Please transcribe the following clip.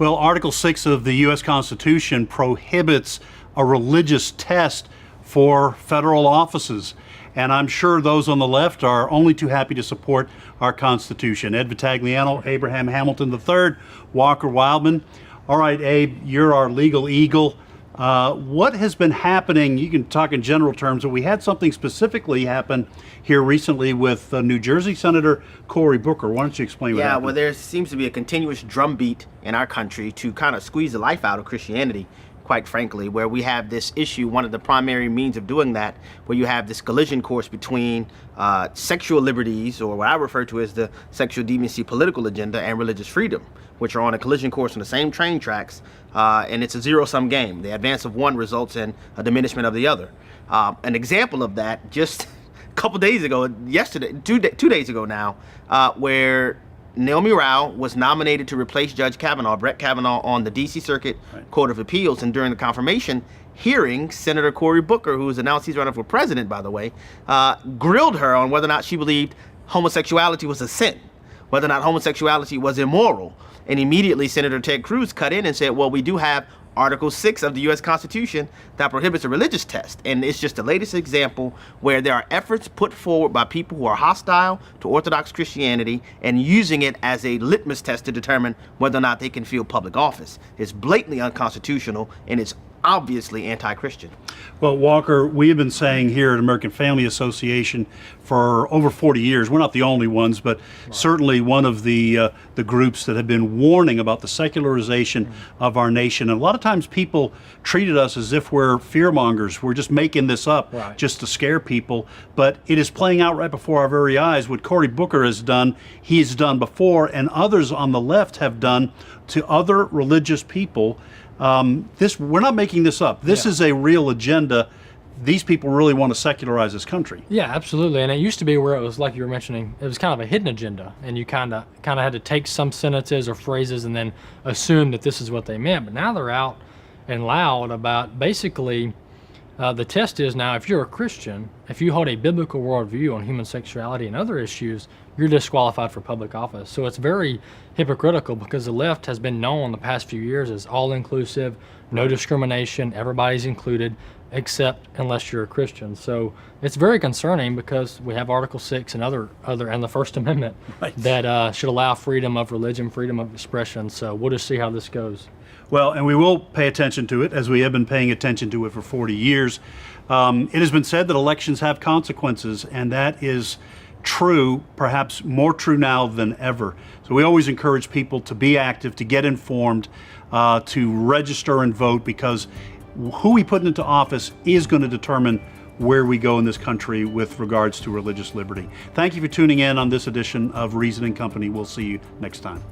Well, Article 6 of the U.S. Constitution prohibits a religious test for federal offices. And I'm sure those on the left are only too happy to support our Constitution. Ed Vitagliano, Abraham Hamilton III, Walker Wildman. All right, Abe, you're our legal eagle. What has been happening? You can talk in general terms, but we had something specifically happen here recently with New Jersey Senator Cory Booker. Why don't you explain what happened? Well, there seems to be a continuous drumbeat in our country to kind of squeeze the life out of Christianity, quite frankly, where we have this issue, one of the primary means of doing that, where you have this collision course between sexual liberties, or what I refer to as the sexual deviancy political agenda, and religious freedom, which are on a collision course on the same train tracks, and it's a zero-sum game. The advance of one results in a diminishment of the other. An example of that, just a couple days ago, two days ago now, where Naomi Rao was nominated to replace Judge Kavanaugh, Brett Kavanaugh, on the D.C. Circuit Court of Appeals, and during the confirmation hearing, Senator Cory Booker, who has announced he's running for president, by the way, grilled her on whether or not she believed homosexuality was a sin, whether or not homosexuality was immoral. And immediately Senator Ted Cruz cut in and said, well, we do have Article 6 of the U.S. Constitution that prohibits a religious test. And it's just the latest example where there are efforts put forward by people who are hostile to Orthodox Christianity and using it as a litmus test to determine whether or not they can fill public office. It's blatantly unconstitutional, and it's obviously anti-Christian. Well, Walker, we have been saying here at American Family Association for over 40 years, we're not the only ones, but certainly one of the groups that have been warning about the secularization of our nation. And a lot of times people treated us as if we're fearmongers. We're just making this up just to scare people. But it is playing out right before our very eyes. What Cory Booker has done, he's done before, and others on the left have done to other religious people. We're not making this up. This is a real agenda. These people really want to secularize this country. Yeah, absolutely. And it used to be where it was, like you were mentioning, it was kind of a hidden agenda, and you kind of had to take some sentences or phrases and then assume that this is what they meant. But now they're out and loud about basically the test is now, if you're a Christian, if you hold a biblical worldview on human sexuality and other issues, you're disqualified for public office. So it's very hypocritical, because the left has been known the past few years as all-inclusive, no discrimination, everybody's included, except unless you're a Christian. So it's very concerning, because we have Article 6 and and the First Amendment that should allow freedom of religion, freedom of expression. So we'll just see how this goes. Well, and we will pay attention to it, as we have been paying attention to it for 40 years. It has been said that elections have consequences, and that is true, perhaps more true now than ever. So we always encourage people to be active, to get informed, to register and vote, because who we put into office is going to determine where we go in this country with regards to religious liberty. Thank you for tuning in on this edition of Reason and Company. We'll see you next time.